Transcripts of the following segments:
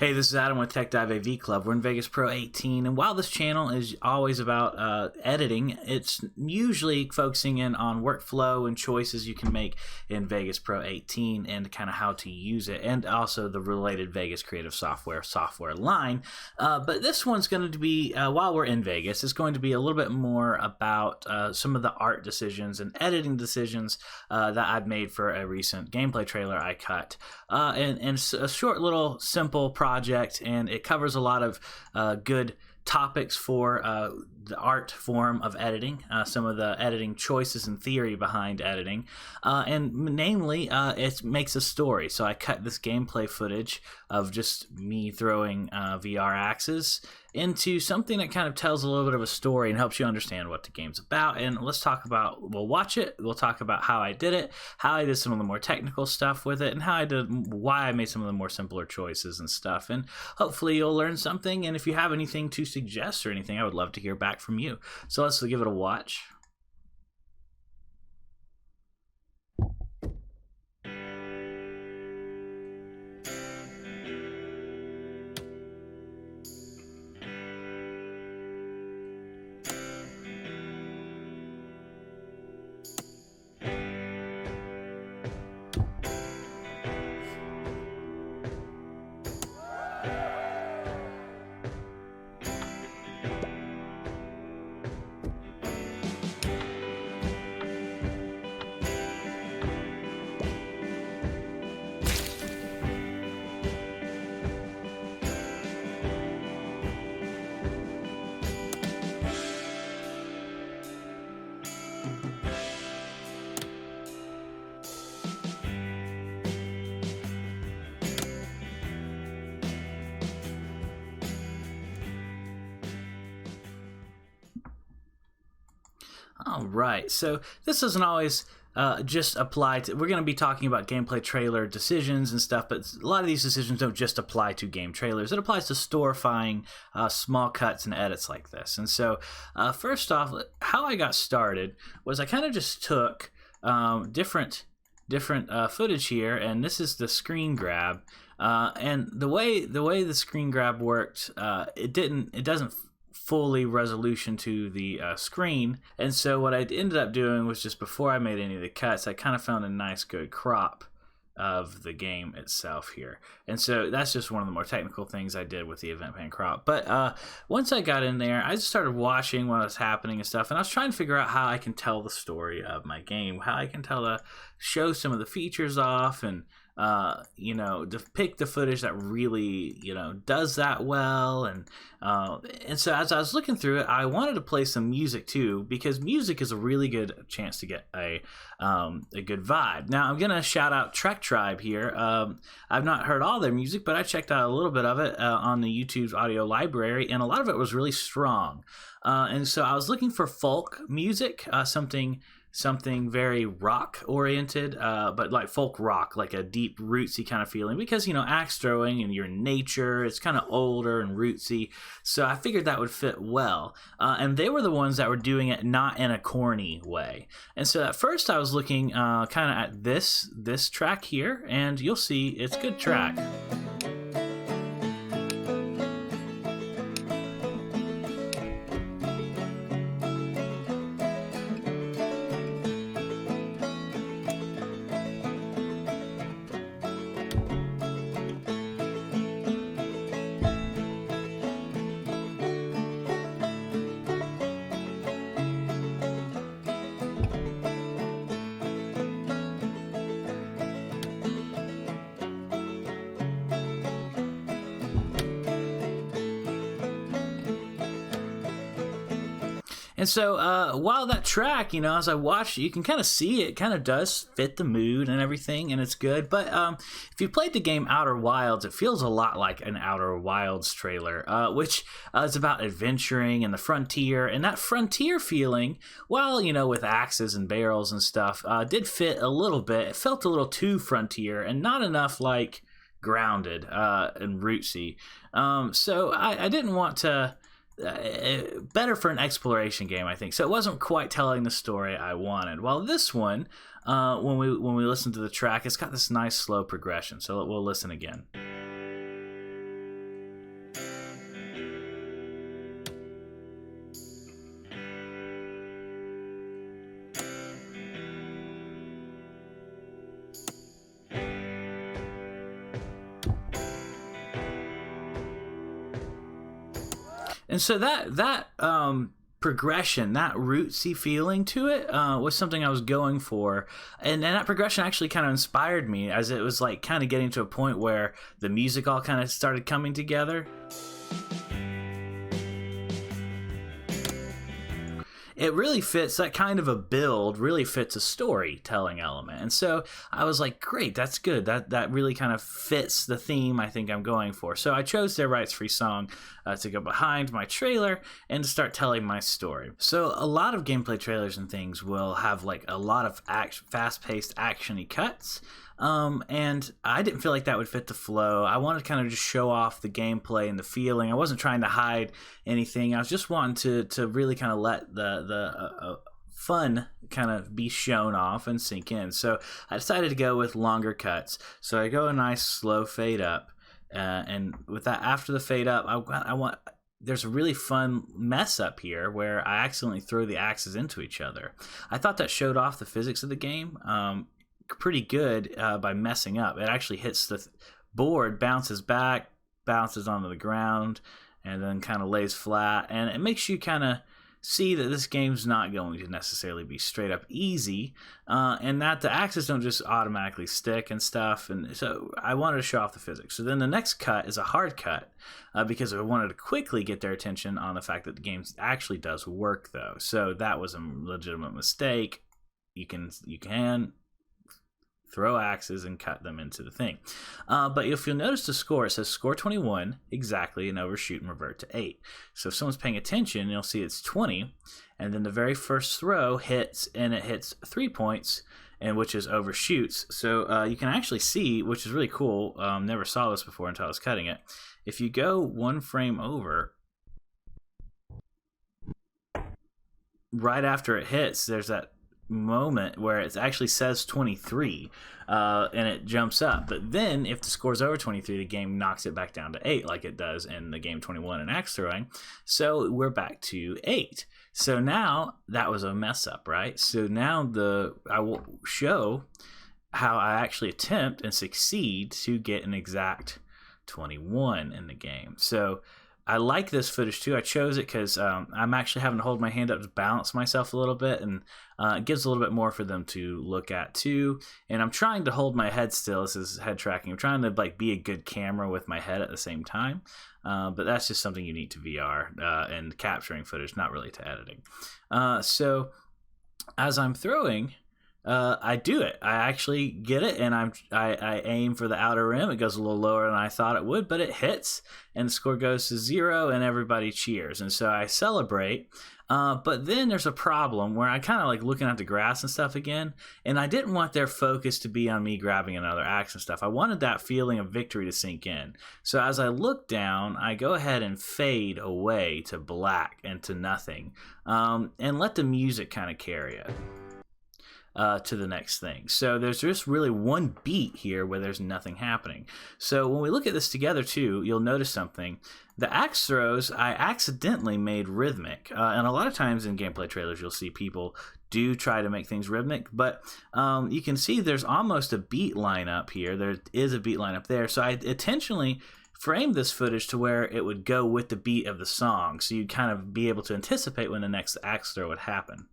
Hey, this is Adam with Tech Dive AV Club. We're in Vegas Pro 18, and while this channel is always about editing, it's usually focusing in on workflow and choices you can make in Vegas Pro 18 and kind of how to use it, and also the related Vegas Creative software line. But this one's going to be, while we're in Vegas, it's going to be a little bit more about some of the art decisions and editing decisions that I've made for a recent gameplay trailer I cut. And it's a short little simple project, and it covers a lot of good topics for the art form of editing, some of the editing choices and theory behind editing, and namely it makes a story. So I cut this gameplay footage of just me throwing VR axes into something that kind of tells a little bit of a story and helps you understand what the game's about. And let's talk about, we'll watch it, we'll talk about how I did it, how I did some of the more technical stuff with it, and why I made some of the more simpler choices and stuff. And hopefully you'll learn something, and if you have anything to suggest or anything, I would love to hear back from you. So let's give it a watch. All right, so this doesn't always just apply to, we're going to be talking about gameplay trailer decisions and stuff, but a lot of these decisions don't just apply to game trailers. It applies to storifying small cuts and edits like this. And so first off, how I got started was I kind of just took different footage here, and this is the screen grab. And the way the screen grab worked, it doesn't fully resolution to the screen, and so what I ended up doing was, just before I made any of the cuts, I kind of found a nice good crop of the game itself here. And so that's just one of the more technical things I did with the event pan crop. But once I got in there, I just started watching what was happening and stuff, and I was trying to figure out how I can tell the story of my game, how I can show some of the features off, and to pick the footage that really, does that well. And so as I was looking through it, I wanted to play some music too, because music is a really good chance to get a good vibe. Now I'm gonna shout out Trek Tribe here. I've not heard all their music, but I checked out a little bit of it on the YouTube's audio library, and a lot of it was really strong. And so I was looking for folk music, something very rock oriented, but like folk rock, like a deep rootsy kind of feeling, because axe throwing and your nature, it's kind of older and rootsy, so I figured that would fit well. And they were the ones that were doing it not in a corny way. And so at first I was looking kind of at this track here, and you'll see it's a good track. And so while that track, as I watched it, you can kind of see it kind of does fit the mood and everything, and it's good. But if you played the game Outer Wilds, it feels a lot like an Outer Wilds trailer, which is about adventuring and the frontier. And that frontier feeling, while, with axes and barrels and stuff, did fit a little bit. It felt a little too frontier and not enough like grounded and rootsy. So I didn't want to... better for an exploration game, I think. So it wasn't quite telling the story I wanted. While this one, when we listen to the track, it's got this nice slow progression. So we'll listen again. And so that progression, that rootsy feeling to it, was something I was going for, and that progression actually kind of inspired me, as it was like kind of getting to a point where the music all kind of started coming together. It really fits, that kind of a build really fits a storytelling element. And so I was like, great, that's good. That really kind of fits the theme I think I'm going for. So I chose their rights free song to go behind my trailer and to start telling my story. So a lot of gameplay trailers and things will have like a lot of fast-paced actiony cuts. And I didn't feel like that would fit the flow. I wanted to kind of just show off the gameplay and the feeling. I wasn't trying to hide anything. I was just wanting to really kind of let the fun kind of be shown off and sink in. So I decided to go with longer cuts. So I go a nice slow fade up, and with that, after the fade up, I want. There's a really fun mess up here where I accidentally throw the axes into each other. I thought that showed off the physics of the game pretty good by messing up. It actually hits the board, bounces back, bounces onto the ground, and then kind of lays flat. And it makes you kind of see that this game's not going to necessarily be straight up easy, and that the axes don't just automatically stick and stuff. And so I wanted to show off the physics. So then the next cut is a hard cut, because I wanted to quickly get their attention on the fact that the game actually does work, though. So that was a legitimate mistake. You can throw axes and cut them into the thing. But if you'll notice the score, it says score 21 exactly, and overshoot and revert to 8. So if someone's paying attention, you'll see it's 20, and then the very first throw hits, and it hits 3 points, and which is overshoots. So you can actually see, which is really cool, never saw this before until I was cutting it. If you go one frame over, right after it hits, there's that moment where it actually says 23, and it jumps up. But then if the score's over 23, the game knocks it back down to 8, like it does in the game 21 in axe throwing. So we're back to 8. So now that was a mess up, right? So now I will show how I actually attempt and succeed to get an exact 21 in the game. So I like this footage too. I chose it because I'm actually having to hold my hand up to balance myself a little bit, and it gives a little bit more for them to look at too. And I'm trying to hold my head still. This is head tracking. I'm trying to like be a good camera with my head at the same time. But that's just something unique to VR and capturing footage, not really to editing. So as I'm throwing, I do it. I actually get it, and I aim for the outer rim. It goes a little lower than I thought it would, but it hits, and the score goes to 0, and everybody cheers. And so I celebrate. But then there's a problem where I kind of like looking at the grass and stuff again, and I didn't want their focus to be on me grabbing another axe and stuff. I wanted that feeling of victory to sink in. So as I look down, I go ahead and fade away to black and to nothing, and let the music kind of carry it to the next thing. So there's just really one beat here where there's nothing happening. So when we look at this together too, you'll notice something. The axe throws I accidentally made rhythmic, and a lot of times in gameplay trailers you'll see people do try to make things rhythmic, but you can see there's almost a beat line up here. There is a beat line up there. So I intentionally framed this footage to where it would go with the beat of the song, so you'd kind of be able to anticipate when the next axe throw would happen.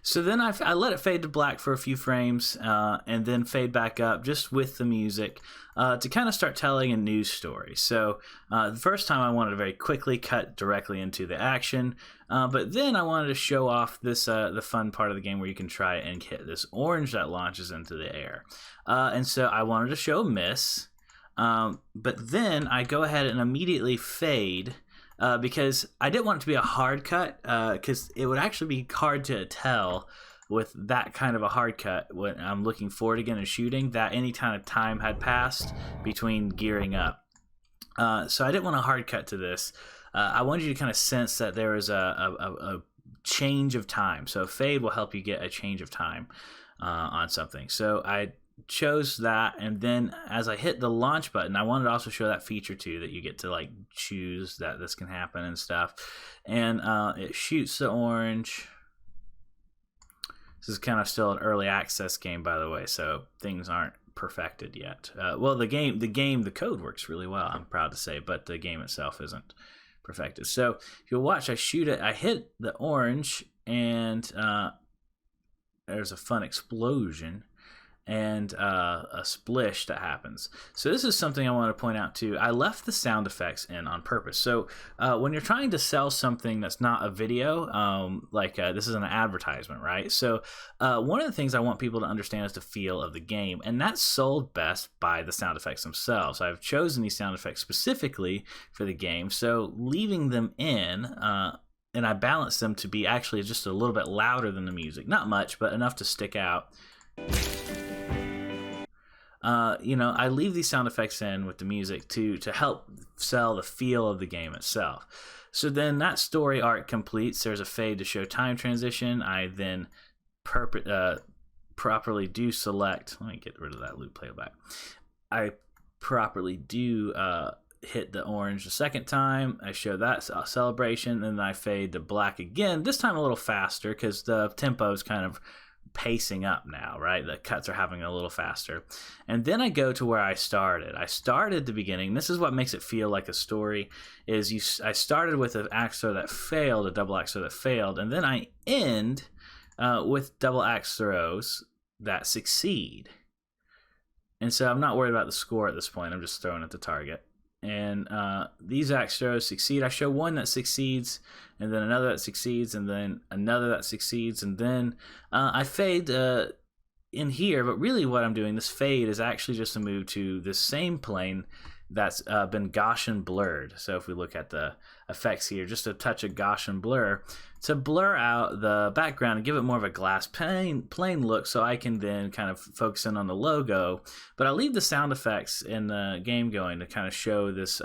So then I let it fade to black for a few frames, and then fade back up just with the music to kind of start telling a news story. So the first time I wanted to very quickly cut directly into the action, but then I wanted to show off this the fun part of the game where you can try and hit this orange that launches into the air. And so I wanted to show a miss, but then I go ahead and immediately fade, because I didn't want it to be a hard cut, because it would actually be hard to tell with that kind of a hard cut when I'm looking forward again and shooting that any kind of time had passed between gearing up. So I didn't want a hard cut to this. I wanted you to kind of sense that there is a change of time. So fade will help you get a change of time on something. So I chose that, and then as I hit the launch button, I wanted to also show that feature too, that you get to like choose that this can happen and stuff. And it shoots the orange. This is kind of still an early access game, by the way, so things aren't perfected yet. Well, the code works really well, I'm proud to say, but the game itself isn't perfected. So if you'll watch, I shoot it, I hit the orange, and there's a fun explosion and a splish that happens. So this is something I want to point out too. I left the sound effects in on purpose. So when you're trying to sell something that's not a video, this is an advertisement, right? So one of the things I want people to understand is the feel of the game, and that's sold best by the sound effects themselves. I've chosen these sound effects specifically for the game, so leaving them in, and I balance them to be actually just a little bit louder than the music. Not much, but enough to stick out. I leave these sound effects in with the music to help sell the feel of the game itself. So then that story arc completes. There's a fade to show time transition. I then properly do select. Let me get rid of that loop playback. I properly do hit the orange the second time. I show that celebration, and then I fade to black again. This time a little faster because the tempo is kind of pacing up now, right? The cuts are happening a little faster. And then I go to where I started. I started at the beginning. This is what makes it feel like a story. I started with an axe throw that failed, a double axe throw that failed, and then I end with double axe throws that succeed. And so I'm not worried about the score at this point. I'm just throwing at the target. And these axe throws succeed. I show one that succeeds, and then another that succeeds, and then another that succeeds, and then I fade in here. But really what I'm doing, this fade, is actually just a move to this same plane that's been Gaussian blurred. So if we look at the effects here, just a touch of Gaussian blur to blur out the background and give it more of a glass plain look, so I can then kind of focus in on the logo. But I'll leave the sound effects in the game going to kind of show this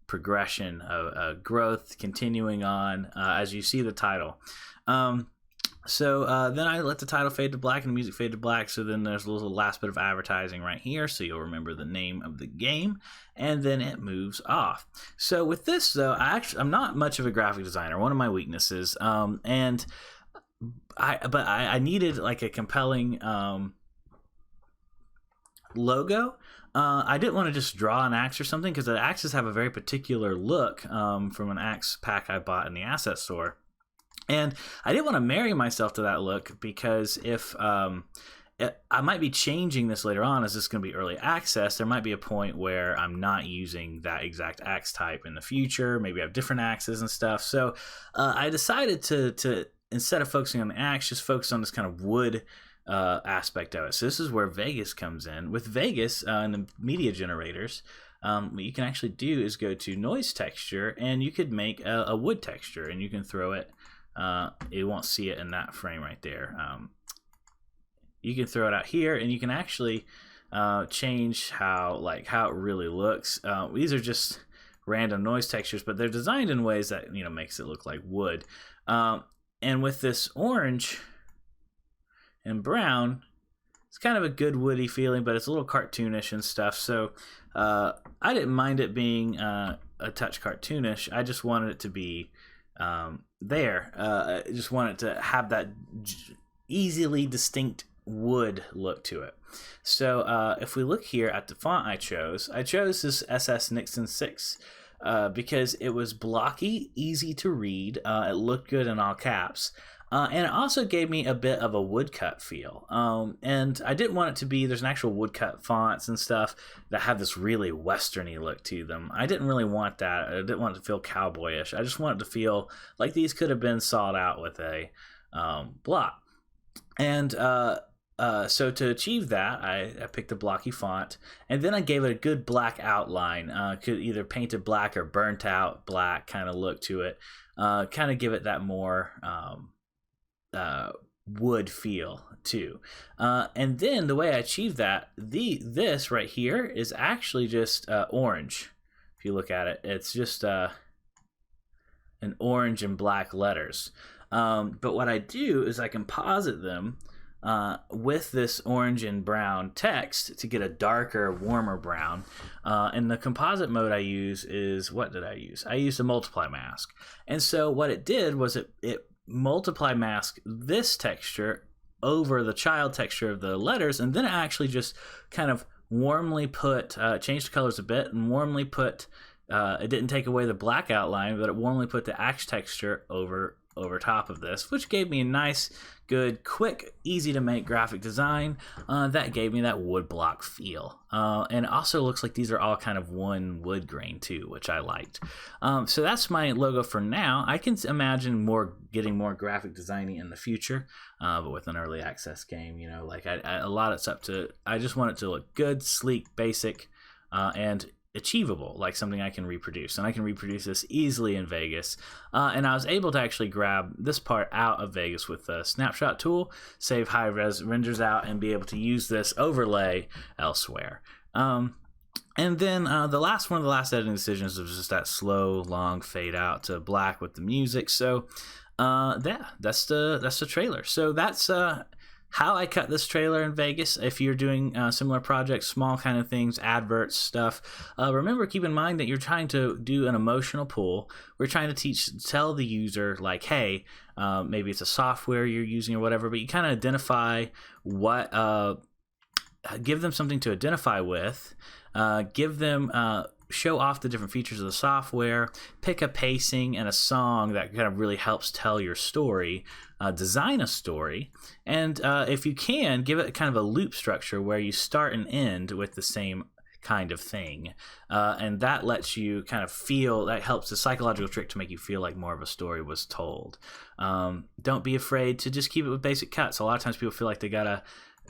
progression of growth continuing on as you see the title. So then I let the title fade to black and the music fade to black. So then there's a little last bit of advertising right here, so you'll remember the name of the game, and then it moves off. So with this though, I'm not much of a graphic designer. One of my weaknesses, and I needed like a compelling logo. I didn't want to just draw an axe or something, because the axes have a very particular look from an axe pack I bought in the asset store. And I didn't want to marry myself to that look, because if I might be changing this later on, as this is going to be early access, there might be a point where I'm not using that exact axe type in the future. Maybe I have different axes and stuff. So I decided to instead of focusing on the axe, just focus on this kind of wood aspect of it. So this is where Vegas comes in. With Vegas and the media generators, what you can actually do is go to noise texture, and you could make a wood texture, and you can throw it. You won't see it in that frame right there. You can throw it out here, and you can actually change how it really looks. These are just random noise textures, but they're designed in ways that makes it look like wood. And with this orange and brown, it's kind of a good woody feeling, but it's a little cartoonish and stuff. So I didn't mind it being a touch cartoonish. I just wanted it to be there. I just wanted to have that easily distinct wood look to it. So if we look here at the font I chose this SS Nixon 6 because it was blocky, easy to read, it looked good in all caps, and it also gave me a bit of a woodcut feel. And I didn't want it to be, there's an actual woodcut fonts and stuff that have this really westerny look to them. I didn't really want that. I didn't want it to feel cowboyish. I just wanted to feel like these could have been sawed out with a block. And so to achieve that, I picked a blocky font, and then I gave it a good black outline. Could either painted black or burnt out black kind of look to it. Kind of give it that more wood feel too. And then the way I achieved that, this right here is actually just orange. If you look at it, it's just an orange and black letters. But what I do is I composite them with this orange and brown text to get a darker, warmer brown. And the composite mode I use is, what did I use? I used a multiply mask. And so what it did was it multiply masked this texture over the child texture of the letters, and then it actually just kind of warmly put, changed the colors a bit, and warmly put, it didn't take away the black outline, but it warmly put the axe texture over top of this, which gave me a nice, good, quick, easy to make graphic design that gave me that wood block feel. And it also looks like these are all kind of one wood grain too, which I liked. So that's my logo for now. I can imagine getting more graphic designy in the future, but with an early access game, you know, like a lot it's up to, I just want it to look good, sleek, basic, and achievable, like something I can reproduce, and I can reproduce this easily in Vegas. And I was able to actually grab this part out of Vegas with the snapshot tool, save high res renders out, and be able to use this overlay elsewhere. And then the last one of the last editing decisions was just that slow, long fade out to black with the music. So yeah, that's the trailer. So that's how I cut this trailer in Vegas. If you're doing similar projects, small kind of things, adverts, stuff, remember, keep in mind that you're trying to do an emotional pull. We're trying to tell the user, like, hey, maybe it's a software you're using or whatever, but you kind of identify what, give them something to identify with, give them, show off the different features of the software, pick a pacing and a song that kind of really helps tell your story, design a story, and if you can, give it kind of a loop structure where you start and end with the same kind of thing, and that lets you kind of feel, that helps, the psychological trick to make you feel like more of a story was told. Don't be afraid to just keep it with basic cuts. A lot of times people feel like they gotta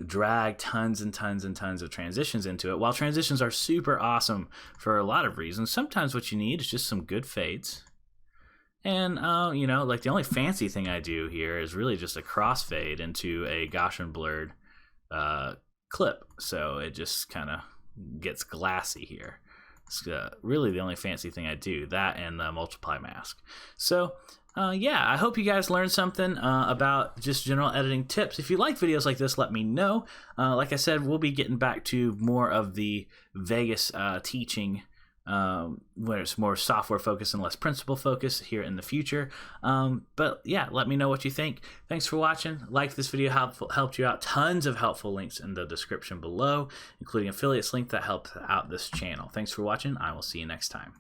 drag tons and tons and tons of transitions into it. While transitions are super awesome for a lot of reasons, sometimes what you need is just some good fades. And, you know, like the only fancy thing I do here is really just a crossfade into a Gaussian blurred clip. So it just kind of gets glassy here. It's really the only fancy thing I do, that and the multiply mask. So yeah, I hope you guys learned something about just general editing tips. If you like videos like this, let me know. Like I said, we'll be getting back to more of the Vegas teaching, where it's more software focused and less principle focused here in the future. But yeah, let me know what you think. Thanks for watching. Like this video helped you out. Tons of helpful links in the description below, including affiliates link that help out this channel. Thanks for watching. I will see you next time.